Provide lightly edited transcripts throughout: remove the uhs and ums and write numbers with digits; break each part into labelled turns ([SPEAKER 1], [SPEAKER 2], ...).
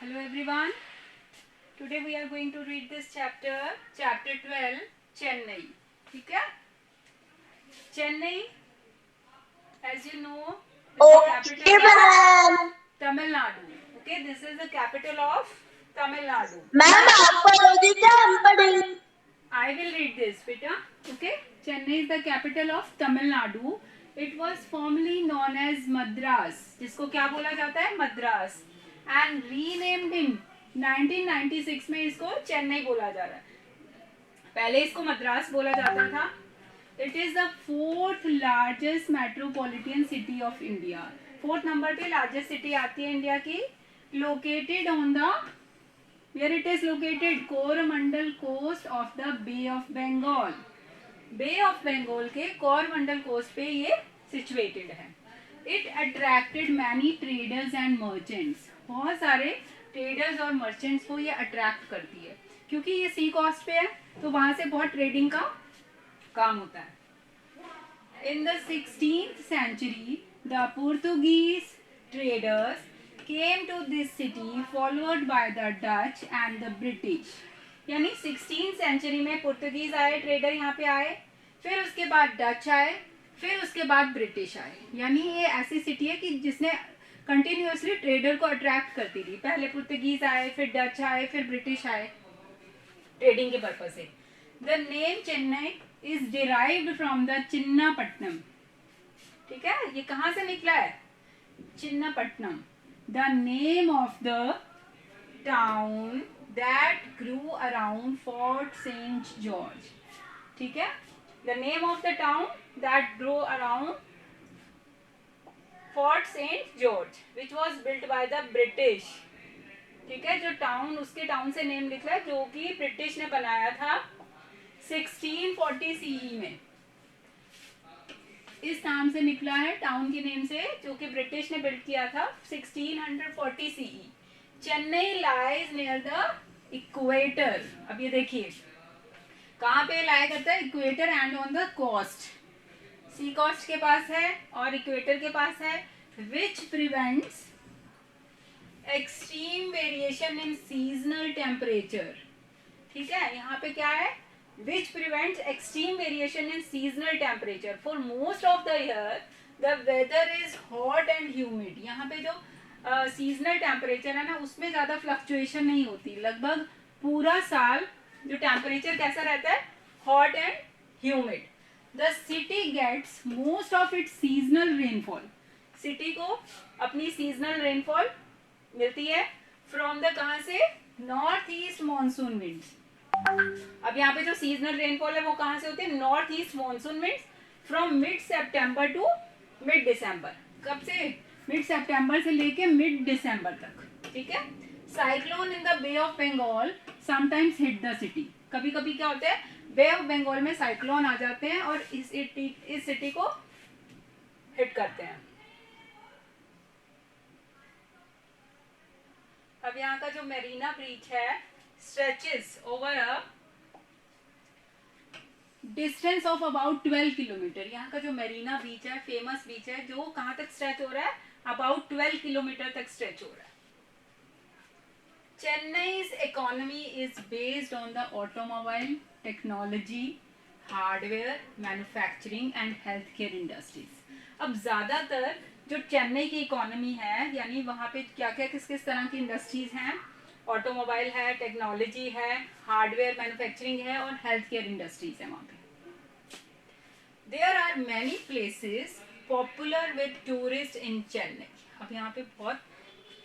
[SPEAKER 1] Hello everyone. Today we are going to read this chapter 12, Chennai. ठीक है? Chennai, as you know, is the
[SPEAKER 2] Okay,
[SPEAKER 1] capital of
[SPEAKER 2] ma'am.
[SPEAKER 1] Tamil Nadu. Okay, this is the capital of Tamil Nadu.
[SPEAKER 2] Ma'am आप पढ़ोगी क्या हम पढ़ेंगे?
[SPEAKER 1] I will read this, beta. Okay, Chennai is the capital of Tamil Nadu. It was formerly known as Madras, जिसको क्या बोला जाता है? Madras. And renamed in 1996 में इसको चेन्नई बोला जा रहा है. पहले इसको मद्रास बोला जाता था. It is the fourth largest metropolitan city of India. Fourth number पे लार्जेस्ट सिटी आती है इंडिया की. Located on the where it is located Coromandel coast of the bay of Bengal. Bay of Bengal के कोरमंडल कोस्ट पे ये सिचुएटेड है. It attracted many traders and merchants. बहुत सारे ट्रेडर्स और मर्चेंट्स को ये अट्रैक्ट करती है क्योंकि ये सी कोस्ट पे है तो वहां से बहुत ट्रेडिंग का काम होता है. इन the 16th century the Portuguese traders came to this city followed by the Dutch and the British. यानी 16th सेंचुरी में पुर्तगीज आए, ट्रेडर यहाँ पे आए, फिर उसके बाद डच आए, फिर उसके बाद ब्रिटिश आए. यानी ये ऐसी सिटी है कि जिसने कंटिन्यूअसली ट्रेडर को अट्रैक्ट करती थी. पहले पुर्तगीज आए, फिर डच आए, फिर ब्रिटिश आए ट्रेडिंग के पर्पज से. The name Chennai is derived from the Chinnapattanam. ठीक है, ये कहाँ से निकला है? Chinnapattanam. The name of the town that grew around Fort Saint George. ठीक है, the name of the town that grew around Fort Saint George which was built by the British. ठीक है, जो टाउन उसके टाउन से नेम निकला जो कि ब्रिटिश ने बनाया था 1640 सीई में. इस नाम से निकला है टाउन के नेम से जो कि ब्रिटिश ने बिल्ड किया था 1640 CE. Chennai lies near the equator. अब ये देखिए कहाँ पे लाई करता है? Equator and on the coast. Sea coast के पास है और इक्वेटर के पास है. Which prevents extreme variation in seasonal temperature. ठीक है, यहाँ पे क्या है? Which prevents extreme variation in seasonal temperature. For most of the year the weather is hot and humid. यहाँ पे जो सीजनल टेम्परेचर है ना उसमें ज्यादा फ्लक्चुएशन नहीं होती. लगभग पूरा साल जो टेम्परेचर कैसा रहता है? Hot and humid. The city gets most of its seasonal rainfall. City को अपनी सीजनल रेनफॉल मिलती है फ्रॉम द कहाँ से? North east monsoon winds. अब यहाँ पे जो सीजनल रेनफॉल है वो कहाँ से होती है? North east monsoon winds from mid September to mid December. कब से? मिड सितंबर से लेके मिड दिसंबर तक. ठीक है. Cyclone in the bay of Bengal sometimes hit the city. कभी कभी क्या होता है? बे ऑफ बंगाल में साइक्लोन आ जाते हैं और इस सिटी को हिट करते हैं. अब यहाँ का जो मेरीना ब्रीच है stretches over a distance of about 12 kilometre. यहाँ का जो मेरीना बीच है फेमस बीच है जो कहाँ तक स्ट्रेच हो रहा है? अबाउट 12 किलोमीटर तक स्ट्रेच हो रहा है. Chennai's economy is based on the automobile, technology, hardware, manufacturing and healthcare industries. अब ज़्यादातर जो चेन्नई की इकोनॉमी है यानी वहाँ पे क्या क्या किस किस तरह की इंडस्ट्रीज हैं? ऑटोमोबाइल है, टेक्नोलॉजी है, हार्डवेयर मैन्युफैक्चरिंग है और हेल्थ केयर इंडस्ट्रीज है वहाँ पे. There are many places popular with tourist in Chennai. अब यहाँ पे बहुत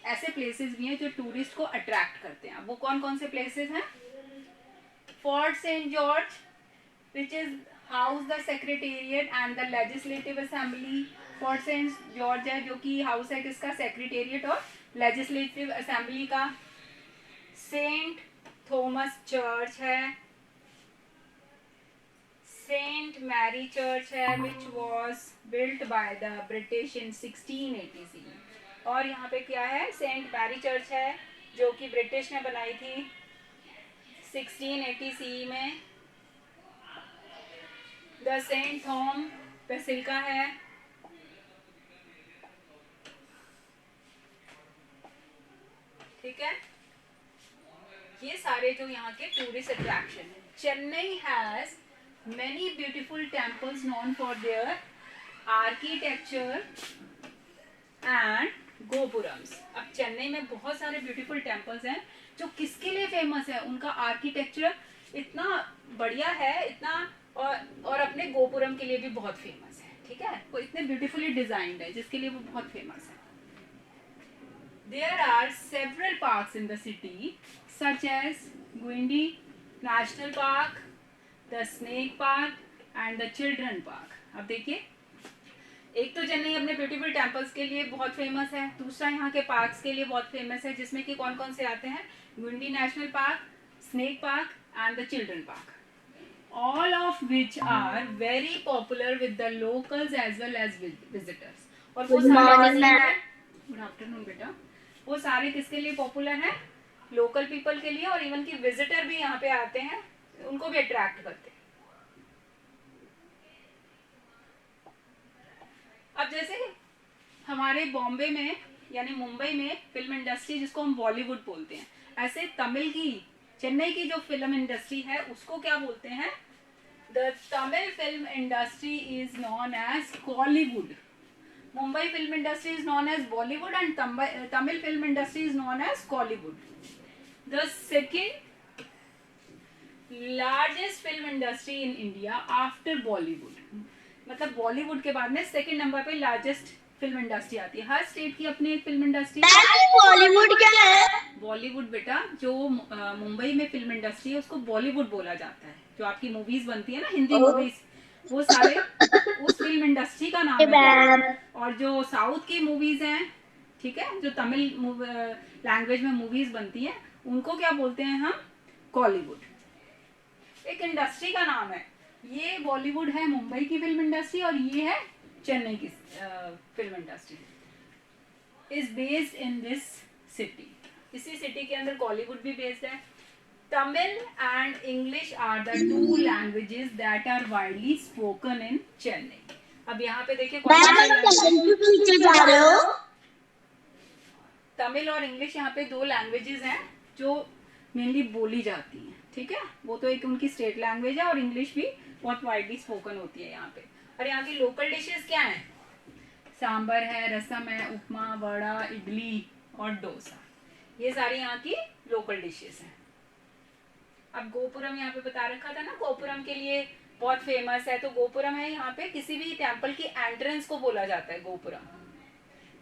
[SPEAKER 1] ऐसे प्लेसेस भी हैं जो टूरिस्ट को अट्रैक्ट करते हैं. वो कौन कौन से प्लेसेस हैं? Fort Saint George which is house the secretariat and the legislative assembly. Fort Saint George है जो कि हाउस है किसका? सेक्रेटेरिएट और लेजिस्लेटिव असेंबली का. सेंट थॉमस चर्च है, सेंट मैरी चर्च है which was built by the British in 1680 CE. और यहाँ पे क्या है? सेंट मैरी चर्च है जो कि ब्रिटिश ने बनाई थी 1680 CE में. द सेंट थॉम बेसिलिका है. ठीक है, ये सारे जो यहाँ के टूरिस्ट अट्रैक्शन है. Chennai has many beautiful temples known for their architecture and gopurams. अब चेन्नई में बहुत सारे ब्यूटीफुल टेम्पल्स हैं जो किसके लिए फेमस है, उनका आर्किटेक्चर इतना बढ़िया है, इतना और अपने गोपुरम के लिए भी बहुत फेमस है. ठीक है, वो इतने ब्यूटीफुली डिजाइंड है जिसके लिए वो बहुत फेमस है. There are several parks in the city such as Guindy National Park, the Snake Park and the Children Park. अब देखिए, एक तो चेन्नई अपने ब्यूटीफुल टेम्पल्स के लिए बहुत फेमस है, दूसरा यहाँ के पार्क्स के लिए बहुत फेमस है, जिसमें कि कौन कौन से आते हैं, गुंडी national park, snake park and the children park, all of which are very popular with the locals as well as visitors. और वो सारे गुड आफ्टरनून बेटा, वो सारे किसके लिए पॉपुलर हैं, लोकल पीपल के लिए, और इवन की विजिटर भी यहाँ पे आते हैं, उनको भी अट्रैक्ट करते हैं. अब जैसे हमारे बॉम्बे में यानी मुंबई में फिल्म इंडस्ट्री जिसको हम बॉलीवुड बोलते हैं, ऐसे तमिल की चेन्नई की जो फिल्म इंडस्ट्री है उसको क्या बोलते हैं, the Tamil film industry is known as Kollywood. Mumbai film industry is known as Bollywood and Tamil film industry is known as Kollywood. The second largest film industry in India after Bollywood, मतलब बॉलीवुड के बाद में सेकंड नंबर पे लार्जेस्ट फिल्म इंडस्ट्री आती है. हर स्टेट की अपनी एक फिल्म इंडस्ट्री.
[SPEAKER 2] बॉलीवुड क्या है?
[SPEAKER 1] बॉलीवुड बेटा जो मुंबई में फिल्म इंडस्ट्री है उसको बॉलीवुड बोला जाता है. जो आपकी मूवीज बनती है ना, हिंदी मूवीज, वो सारे उस फिल्म इंडस्ट्री का नाम है. और जो साउथ की मूवीज हैं, ठीक है, जो तमिल लैंग्वेज में मूवीज बनती हैं, उनको क्या बोलते हैं हम, कॉलीवुड. एक इंडस्ट्री का नाम है. ये बॉलीवुड है मुंबई की फिल्म इंडस्ट्री, और ये है चेन्नई की film industry. Is based in this city. इसी सिटी के अंदर कॉलीवुड भी बेस्ड है. Tamil and English are the two languages that are widely spoken in Chennai. अब यहाँ पे देखिए
[SPEAKER 2] जा रहे हो?
[SPEAKER 1] तमिल और इंग्लिश यहाँ पे दो लैंग्वेजेस हैं जो मेनली बोली जाती हैं. ठीक है, वो तो एक उनकी स्टेट लैंग्वेज है, और इंग्लिश भी बहुत वाइडली स्पोकन होती है यहाँ पे. और यहाँ की लोकल डिशेस क्या हैं, सांबर है, रसम है, उपमा, वड़ा, इडली और डोसा. ये सारी यहाँ की लोकल डिशेस हैं. अब गोपुरम यहाँ पे बता रखा था ना, गोपुरम के लिए बहुत फेमस है. तो गोपुरम है यहाँ पे किसी भी टेम्पल की एंट्रेंस को बोला जाता है गोपुरम.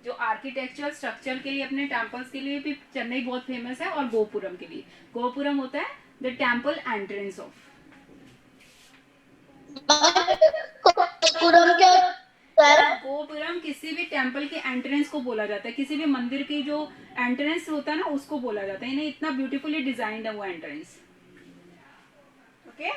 [SPEAKER 1] जो आर्किटेक्चरल स्ट्रक्चर के लिए अपने टेम्पल्स के लिए भी चेन्नई बहुत फेमस है, और गोपुरम के लिए. गोपुरम होता है the temple entrance of. Gopuram किसी भी टेम्पल के एंट्रेंस को बोला जाता है, किसी भी मंदिर की जो एंट्रेंस होता है ना उसको बोला जाता है. यानी इतना ब्यूटीफुली डिजाइन्ड है वो entrance. Okay,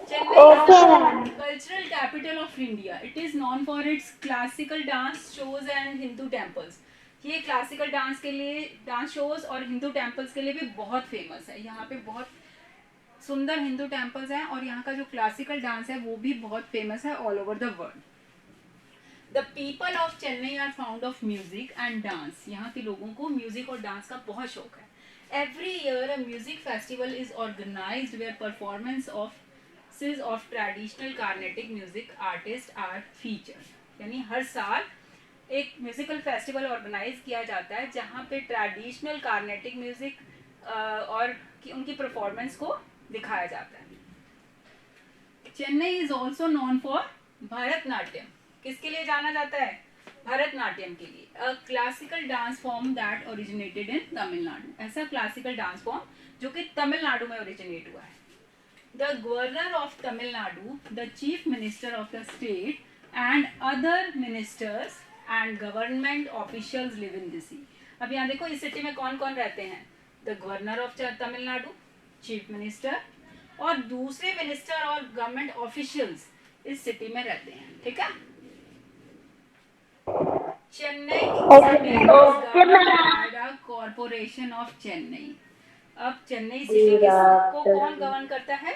[SPEAKER 1] Chennai cultural capital of India. It is non for its classical dance shows and Hindu temples. ये क्लासिकल डांस के लिए, डांस शोज और हिंदू टेम्पल्स के लिए भी बहुत फेमस है. यहाँ पे बहुत सुंदर हिंदू टेम्पल्स हैं, और यहाँ का जो क्लासिकल डांस है वो भी बहुत फेमस है all over the world. The people of Chennai are fond of music and dance. यहाँ के लोगों को म्यूजिक और डांस का बहुत शौक है. Every year a music festival is organised where performance of traditional Carnatic music artist are featured. यानी हर साल एक म्यूजिकल फेस्टिवल ऑर्गेनाइज किया जाता है जहाँ पे ट्रेडिशनल कार्नेटिक म्यूजिक और उनकी परफॉर्मेंस को दिखाया जाता है. Chennai is also known for Bharatanatyam. किसके लिए जाना जाता है, भरतनाट्यम के लिए. A classical dance form that originated in Tamil Nadu. ऐसा क्लासिकल डांस फॉर्म जो कि तमिलनाडु में ओरिजिनेट हुआ है. The governor of Tamil Nadu, the chief minister of the state and other ministers and government officials live in this. अब यहाँ देखो इस सिटी में कौन कौन रहते हैं, the governor of Tamil Nadu, chief minister और दूसरे मिनिस्टर और गवर्नमेंट ऑफिशियल्स इस सिटी में रहते हैं. ठीक है. Chennai corporation of Chennai. अब चेन्नई सिटी को कौन गवर्न करता है,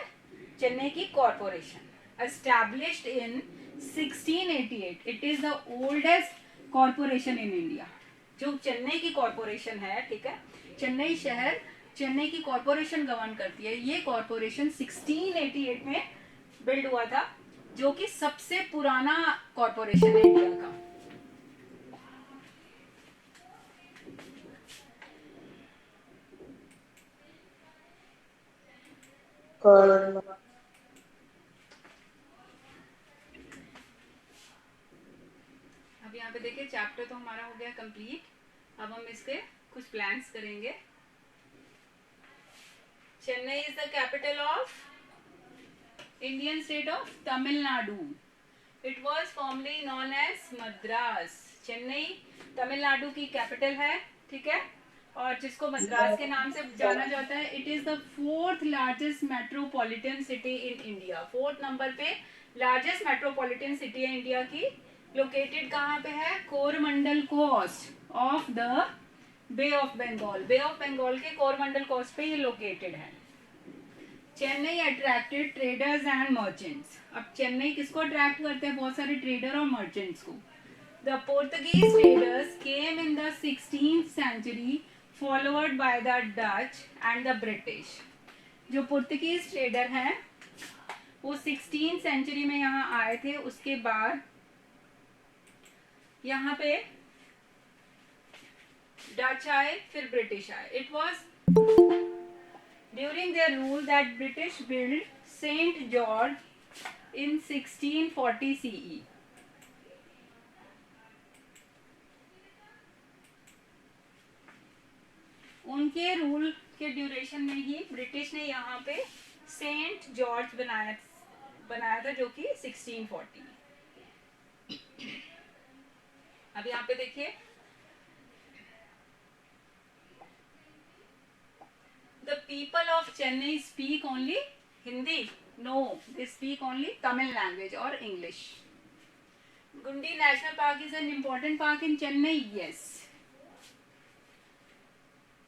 [SPEAKER 1] चेन्नई की corporation. Established in 1688. It is the oldest corporation in India. जो चेन्नई की कॉरपोरेशन है, ठीक है, चेन्नई शहर, चेन्नई की कॉरपोरेशन गवर्न करती है। ये कॉरपोरेशन 1688 में बिल्ड हुआ था, जो कि सबसे पुराना कॉरपोरेशन है इंडिया का। अब यहाँ पे देखिए चैप्टर तो हमारा हो गया कंप्लीट। अब हम इसके कुछ प्लान्स करेंगे। Chennai is the capital of Indian state of Tamil Nadu. It was formerly known as Madras. Chennai Tamil Nadu की कैपिटल है, ठीक है, और जिसको मद्रास के नाम से जाना जाता है। It is the 4th largest metropolitan city in India. 4th number पे लार्जेस्ट मेट्रोपॉलिटन सिटी है इंडिया की। लोकेटेड कहाँ पे है? Coromandel coast of the bay of Bengal. Bay of Bengal के कोरमंडल कोस्ट पे ये लोकेटेड है। Chennai attracted traders and merchants. अब चेन्नई किसको अट्रैक्ट करते हैं? बहुत सारे ट्रेडर और मर्चेंट्स को। The Portuguese traders came in the 16th century followed by the Dutch and the British. जो पुर्तगीज ट्रेडर हैं वो 16th सेंचुरी में यहाँ आए थे। उसके बाद यहाँ पे डच आए, फिर ब्रिटिश आए। It was during their rule that British build saint George in 1640 CE। उनके रूल के ड्यूरेशन में ही ब्रिटिश ने यहाँ पे सेंट जॉर्ज बनाया था, जो कि 1640 में। अब यहाँ पे देखिए the people of Chennai speak only Hindi? No, they speak only Tamil language और English. Guindy national park is an important park in Chennai? Yes.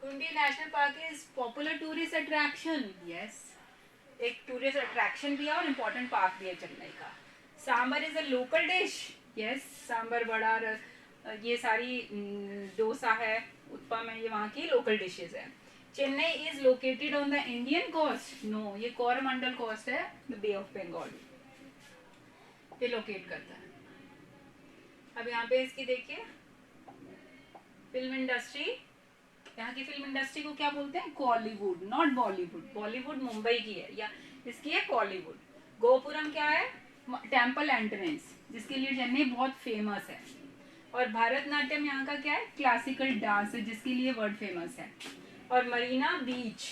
[SPEAKER 1] Guindy national park is popular tourist attraction? Yes, एक टूरिस्ट अट्रैक्शन भी है और इम्पोर्टेंट पार्क भी है चेन्नई का। Sambar is a local dish? Yes, sambar vada, ये सारी डोसा है, उत्पम है, ये वहाँ की लोकल डिशेज है। Chennai is located on the Indian coast? No, ये कोरमंडल कोस्ट है, द बे ऑफ बंगाल पे लोकेट करता है। अब यहाँ पे इसकी देखिए फिल्म इंडस्ट्री। यहाँ की फिल्म इंडस्ट्री को क्या बोलते हैं? कॉलीवुड, नॉट बॉलीवुड। बॉलीवुड मुंबई की है, या इसकी है कॉलीवुड। गोपुरम क्या है? टेम्पल एंट्रेंस, जिसके लिए चेन्नई बहुत फेमस है। और भरतनाट्यम यहाँ का क्या है? क्लासिकल डांस है, जिसके लिए वर्ल्ड फेमस है। और मरीना बीच,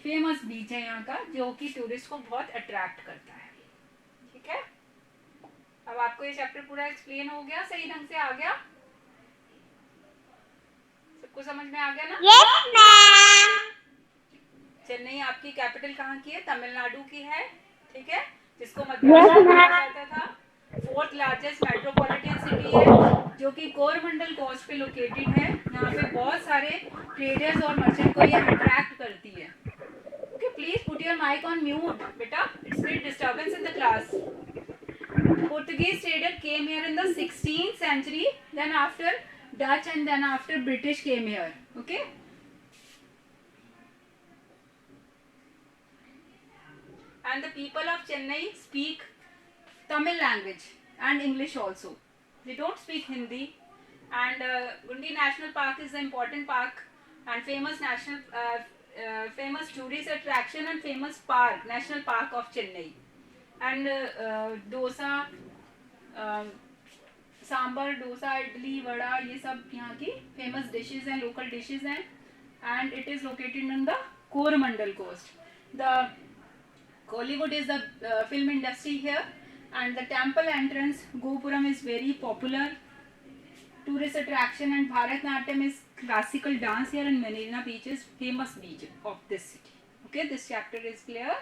[SPEAKER 1] फेमस बीच है यहाँ का, जो कि टूरिस्ट को बहुत अट्रैक्ट करता है। ठीक है, अब आपको ये चैप्टर पूरा एक्सप्लेन हो गया, सही ढंग से आ गया? सबको समझ में आ गया ना?
[SPEAKER 2] Yes ma'am.
[SPEAKER 1] चेन्नई आपकी कैपिटल कहाँ की है? तमिलनाडु की है, ठीक है, जिसको मद्रास कहा जाता था। 4th लार्जेस्ट मेट्रोपॉलिटन सिटी है, जो कि कोरमंडल कोस्ट पे लोकेटेड है। यहाँ पे बहुत सारे ट्रेडर्स और मर्चेंट को ये अट्रैक्ट करती है। Okay, please put your mic on mute बेटा, it's create disturbance in the class. Portuguese trader came here in the 16th century, then after Dutch and then after British came here. Okay. And the people of Chennai speak Tamil language and English also. They don't speak Hindi. And Gundi National Park is an important park and famous famous tourist attraction and famous park, national park of Chennai. And dosa, sambar, dosa, idli, vada, ये सब यहाँ की famous dishes हैं, local dishes हैं। And it is located in the Coromandel coast. The Kollywood is the film industry here, and the temple entrance Gopuram is very popular tourist attraction, and Bharatnatyam is classical dance here, and Marina Beach is famous beach of this city. Okay, this chapter is clear.